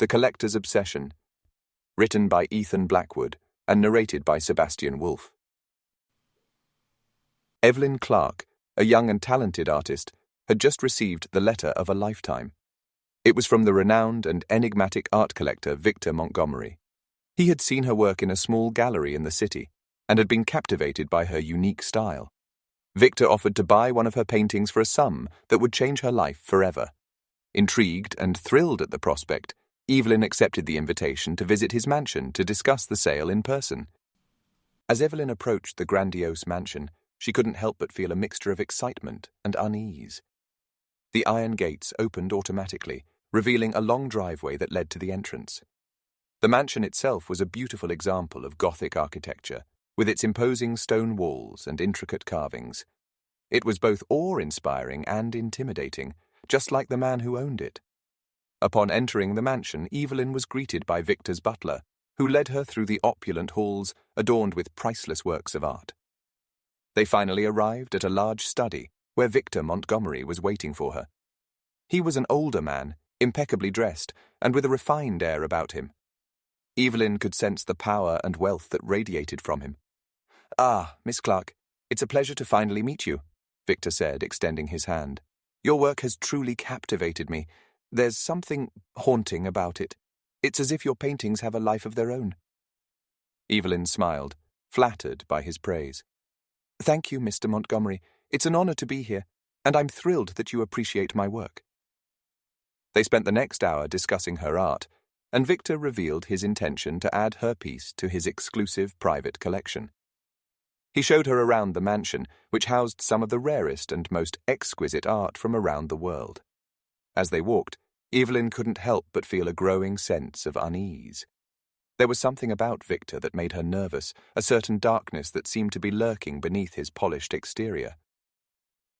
The Collector's Obsession, written by Ethan Blackwood and narrated by Sebastian Wolf. Evelyn Clark, a young and talented artist, had just received the letter of a lifetime. It was from the renowned and enigmatic art collector Victor Montgomery. He had seen her work in a small gallery in the city and had been captivated by her unique style. Victor offered to buy one of her paintings for a sum that would change her life forever. Intrigued and thrilled at the prospect, Evelyn accepted the invitation to visit his mansion to discuss the sale in person. As Evelyn approached the grandiose mansion, she couldn't help but feel a mixture of excitement and unease. The iron gates opened automatically, revealing a long driveway that led to the entrance. The mansion itself was a beautiful example of Gothic architecture, with its imposing stone walls and intricate carvings. It was both awe-inspiring and intimidating, just like the man who owned it. Upon entering the mansion, Evelyn was greeted by Victor's butler, who led her through the opulent halls adorned with priceless works of art. They finally arrived at a large study where Victor Montgomery was waiting for her. He was an older man, impeccably dressed, and with a refined air about him. Evelyn could sense the power and wealth that radiated from him. "Ah, Miss Clark, it's a pleasure to finally meet you," Victor said, extending his hand. "Your work has truly captivated me. There's something haunting about it. It's as if your paintings have a life of their own." Evelyn smiled, flattered by his praise. "Thank you, Mr. Montgomery. It's an honor to be here, and I'm thrilled that you appreciate my work." They spent the next hour discussing her art, and Victor revealed his intention to add her piece to his exclusive private collection. He showed her around the mansion, which housed some of the rarest and most exquisite art from around the world. As they walked, Evelyn couldn't help but feel a growing sense of unease. There was something about Victor that made her nervous, a certain darkness that seemed to be lurking beneath his polished exterior.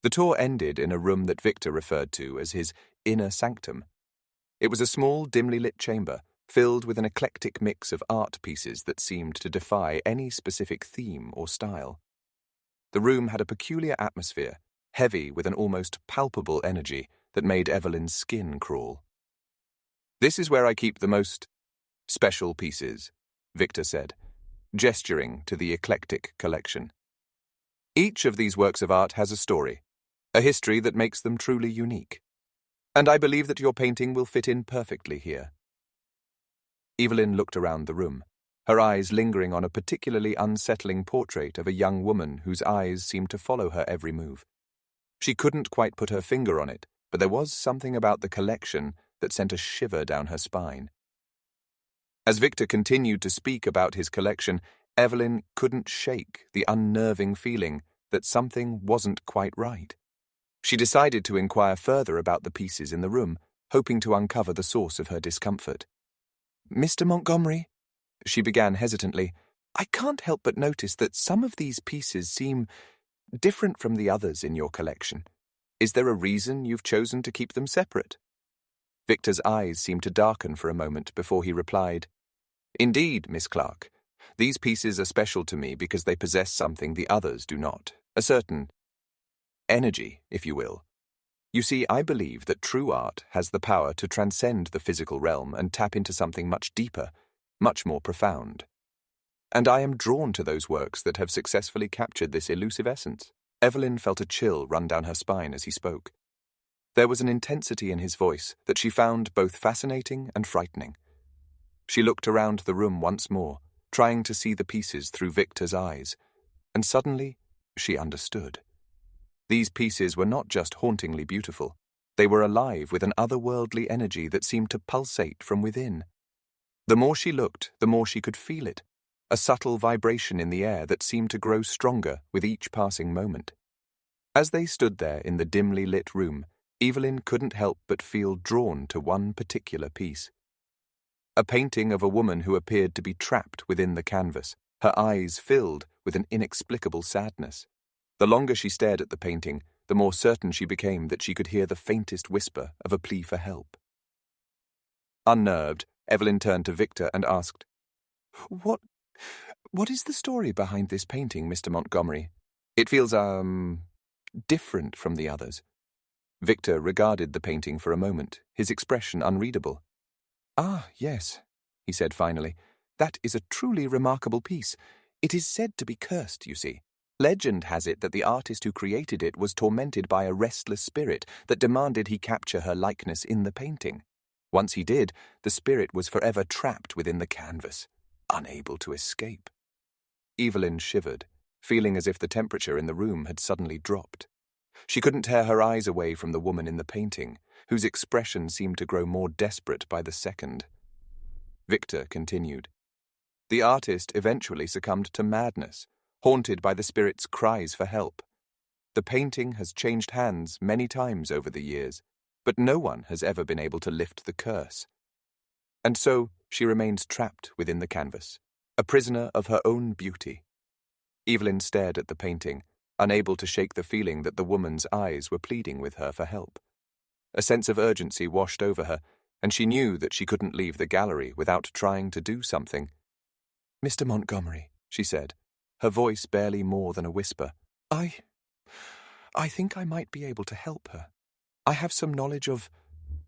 The tour ended in a room that Victor referred to as his inner sanctum. It was a small, dimly lit chamber, filled with an eclectic mix of art pieces that seemed to defy any specific theme or style. The room had a peculiar atmosphere, heavy with an almost palpable energy that made Evelyn's skin crawl. "This is where I keep the most special pieces," Victor said, gesturing to the eclectic collection. "Each of these works of art has a story, a history that makes them truly unique. And I believe that your painting will fit in perfectly here." Evelyn looked around the room, her eyes lingering on a particularly unsettling portrait of a young woman whose eyes seemed to follow her every move. She couldn't quite put her finger on it, but there was something about the collection that sent a shiver down her spine. As Victor continued to speak about his collection, Evelyn couldn't shake the unnerving feeling that something wasn't quite right. She decided to inquire further about the pieces in the room, hoping to uncover the source of her discomfort. "Mr. Montgomery," she began hesitantly, "I can't help but notice that some of these pieces seem different from the others in your collection. Is there a reason you've chosen to keep them separate?" Victor's eyes seemed to darken for a moment before he replied, "Indeed, Miss Clark. These pieces are special to me because they possess something the others do not, a certain energy, if you will. You see, I believe that true art has the power to transcend the physical realm and tap into something much deeper, much more profound. And I am drawn to those works that have successfully captured this elusive essence." Evelyn felt a chill run down her spine as he spoke. There was an intensity in his voice that she found both fascinating and frightening. She looked around the room once more, trying to see the pieces through Victor's eyes, and suddenly she understood. These pieces were not just hauntingly beautiful, they were alive with an otherworldly energy that seemed to pulsate from within. The more she looked, the more she could feel it, a subtle vibration in the air that seemed to grow stronger with each passing moment. As they stood there in the dimly lit room, Evelyn couldn't help but feel drawn to one particular piece. A painting of a woman who appeared to be trapped within the canvas, her eyes filled with an inexplicable sadness. The longer she stared at the painting, the more certain she became that she could hear the faintest whisper of a plea for help. Unnerved, Evelyn turned to Victor and asked, What is the story behind this painting, Mr. Montgomery? It feels, different from the others." Victor regarded the painting for a moment, his expression unreadable. "Ah, yes," he said finally. "That is a truly remarkable piece. It is said to be cursed, you see. Legend has it that the artist who created it was tormented by a restless spirit that demanded he capture her likeness in the painting. Once he did, the spirit was forever trapped within the canvas, unable to escape." Evelyn shivered, feeling as if the temperature in the room had suddenly dropped. She couldn't tear her eyes away from the woman in the painting, whose expression seemed to grow more desperate by the second. Victor continued. "The artist eventually succumbed to madness, haunted by the spirit's cries for help. The painting has changed hands many times over the years, but no one has ever been able to lift the curse. And so she remains trapped within the canvas, a prisoner of her own beauty." Evelyn stared at the painting, unable to shake the feeling that the woman's eyes were pleading with her for help. A sense of urgency washed over her, and she knew that she couldn't leave the gallery without trying to do something. "Mr. Montgomery," she said, her voice barely more than a whisper, I think I might be able to help her. I have some knowledge of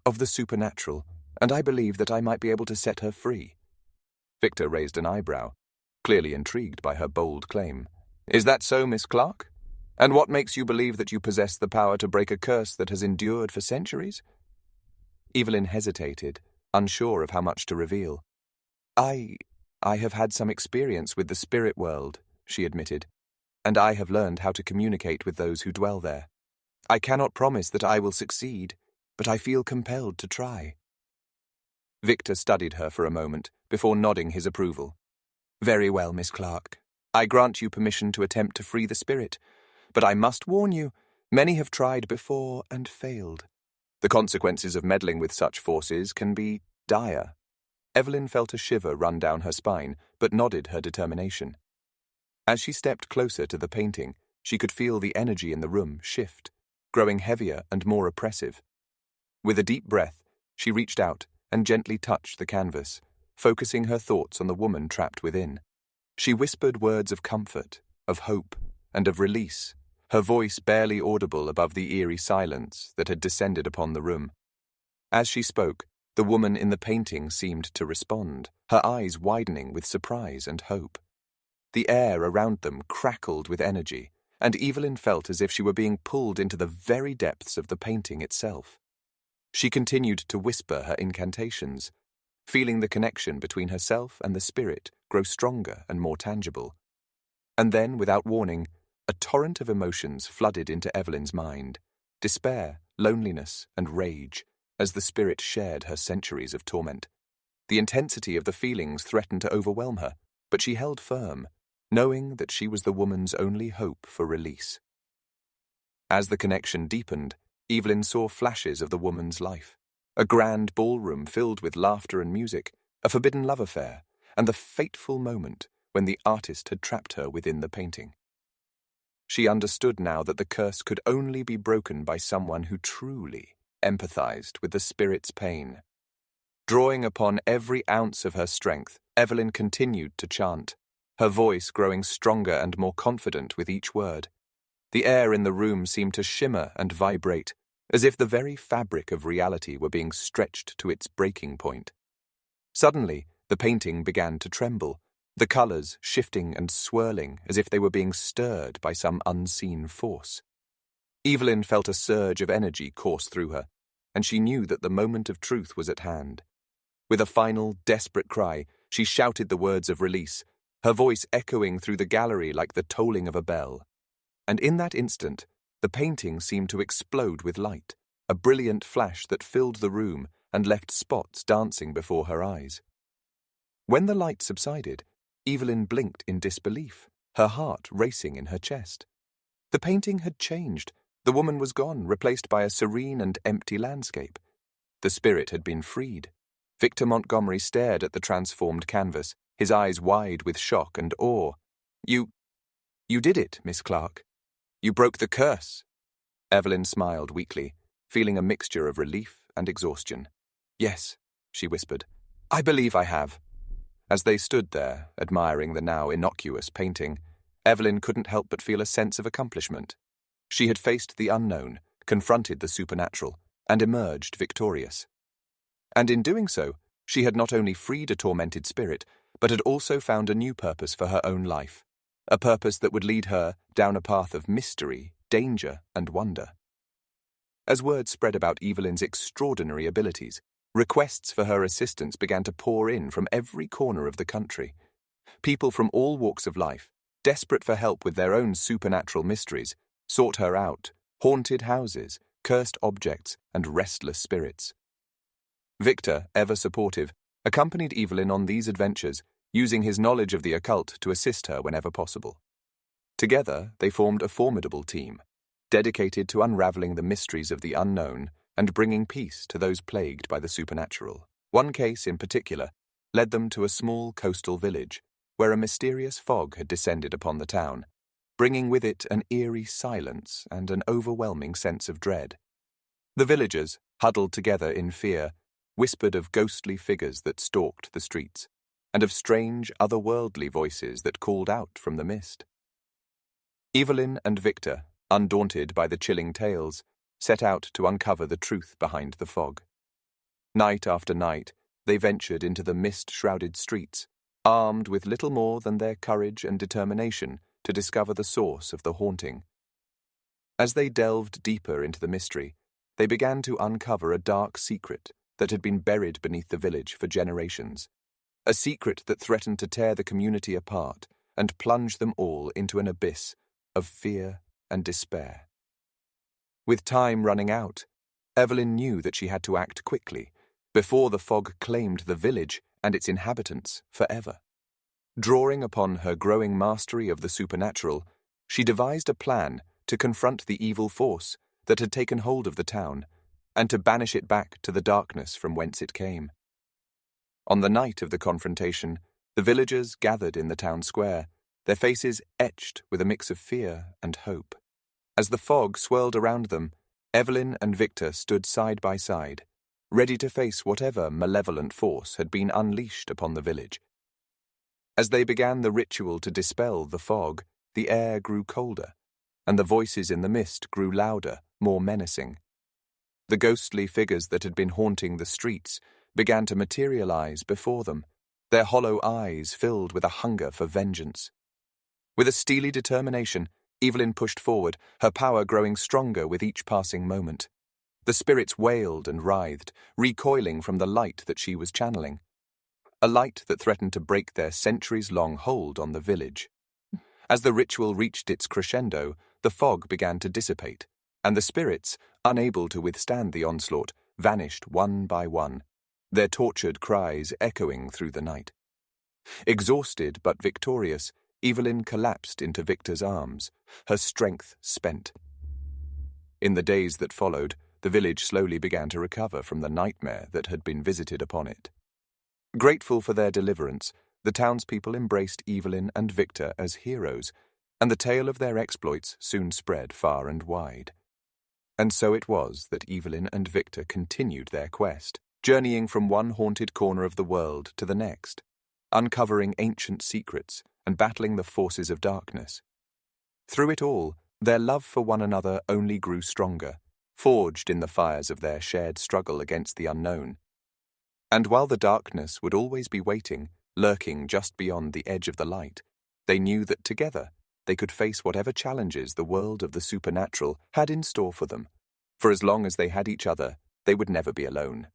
the supernatural, and I believe that I might be able to set her free." Victor raised an eyebrow, clearly intrigued by her bold claim. "Is that so, Miss Clark? And what makes you believe that you possess the power to break a curse that has endured for centuries?" Evelyn hesitated, unsure of how much to reveal. I have had some experience with the spirit world," she admitted, "and I have learned how to communicate with those who dwell there. I cannot promise that I will succeed, but I feel compelled to try." Victor studied her for a moment before nodding his approval. "Very well, Miss Clark. I grant you permission to attempt to free the spirit, but I must warn you, many have tried before and failed. The consequences of meddling with such forces can be dire." Evelyn felt a shiver run down her spine, but nodded her determination. As she stepped closer to the painting, she could feel the energy in the room shift, growing heavier and more oppressive. With a deep breath, she reached out and gently touched the canvas, focusing her thoughts on the woman trapped within. She whispered words of comfort, of hope, and of release, her voice barely audible above the eerie silence that had descended upon the room. As she spoke, the woman in the painting seemed to respond, her eyes widening with surprise and hope. The air around them crackled with energy, and Evelyn felt as if she were being pulled into the very depths of the painting itself. She continued to whisper her incantations, feeling the connection between herself and the spirit grow stronger and more tangible. And then, without warning, a torrent of emotions flooded into Evelyn's mind: despair, loneliness, and rage, as the spirit shared her centuries of torment. The intensity of the feelings threatened to overwhelm her, but she held firm, knowing that she was the woman's only hope for release. As the connection deepened, Evelyn saw flashes of the woman's life: a grand ballroom filled with laughter and music, a forbidden love affair, and the fateful moment when the artist had trapped her within the painting. She understood now that the curse could only be broken by someone who truly empathized with the spirit's pain. Drawing upon every ounce of her strength, Evelyn continued to chant, her voice growing stronger and more confident with each word. The air in the room seemed to shimmer and vibrate, as if the very fabric of reality were being stretched to its breaking point. Suddenly, the painting began to tremble, the colors shifting and swirling as if they were being stirred by some unseen force. Evelyn felt a surge of energy course through her, and she knew that the moment of truth was at hand. With a final, desperate cry, she shouted the words of release, her voice echoing through the gallery like the tolling of a bell. And in that instant, the painting seemed to explode with light, a brilliant flash that filled the room and left spots dancing before her eyes. When the light subsided, Evelyn blinked in disbelief, her heart racing in her chest. The painting had changed. The woman was gone, replaced by a serene and empty landscape. The spirit had been freed. Victor Montgomery stared at the transformed canvas, his eyes wide with shock and awe. You did it, Miss Clark. You broke the curse." Evelyn smiled weakly, feeling a mixture of relief and exhaustion. "Yes," she whispered. "I believe I have." As they stood there, admiring the now innocuous painting, Evelyn couldn't help but feel a sense of accomplishment. She had faced the unknown, confronted the supernatural, and emerged victorious. And in doing so, She had not only freed a tormented spirit, but had also found a new purpose for her own life, a purpose that would lead her down a path of mystery, danger, and wonder. As word spread about Evelyn's extraordinary abilities, requests for her assistance began to pour in from every corner of the country. People from all walks of life, desperate for help with their own supernatural mysteries, sought her out, haunted houses, cursed objects, and restless spirits. Victor, ever supportive, accompanied Evelyn on these adventures, using his knowledge of the occult to assist her whenever possible. Together, they formed a formidable team, dedicated to unraveling the mysteries of the unknown and bringing peace to those plagued by the supernatural. One case in particular led them to a small coastal village, where a mysterious fog had descended upon the town, bringing with it an eerie silence and an overwhelming sense of dread. The villagers, huddled together in fear, whispered of ghostly figures that stalked the streets, and of strange, otherworldly voices that called out from the mist. Evelyn and Victor, undaunted by the chilling tales, set out to uncover the truth behind the fog. Night after night, they ventured into the mist-shrouded streets, armed with little more than their courage and determination to discover the source of the haunting. As they delved deeper into the mystery, they began to uncover a dark secret that had been buried beneath the village for generations, a secret that threatened to tear the community apart and plunge them all into an abyss of fear and despair. With time running out, Evelyn knew that she had to act quickly, before the fog claimed the village and its inhabitants forever. Drawing upon her growing mastery of the supernatural, she devised a plan to confront the evil force that had taken hold of the town, and to banish it back to the darkness from whence it came. On the night of the confrontation, the villagers gathered in the town square, their faces etched with a mix of fear and hope. As the fog swirled around them, Evelyn and Victor stood side by side, ready to face whatever malevolent force had been unleashed upon the village. As they began the ritual to dispel the fog, the air grew colder, and the voices in the mist grew louder, more menacing. The ghostly figures that had been haunting the streets began to materialize before them, their hollow eyes filled with a hunger for vengeance. With a steely determination, Evelyn pushed forward, her power growing stronger with each passing moment. The spirits wailed and writhed, recoiling from the light that she was channeling, a light that threatened to break their centuries-long hold on the village. As the ritual reached its crescendo, the fog began to dissipate, and the spirits, unable to withstand the onslaught, vanished one by one, their tortured cries echoing through the night. Exhausted but victorious, Evelyn collapsed into Victor's arms, her strength spent. In the days that followed, the village slowly began to recover from the nightmare that had been visited upon it. Grateful for their deliverance, the townspeople embraced Evelyn and Victor as heroes, and the tale of their exploits soon spread far and wide. And so it was that Evelyn and Victor continued their quest, journeying from one haunted corner of the world to the next, uncovering ancient secrets and battling the forces of darkness. Through it all, their love for one another only grew stronger, forged in the fires of their shared struggle against the unknown. And while the darkness would always be waiting, lurking just beyond the edge of the light, they knew that together they could face whatever challenges the world of the supernatural had in store for them. For as long as they had each other, they would never be alone.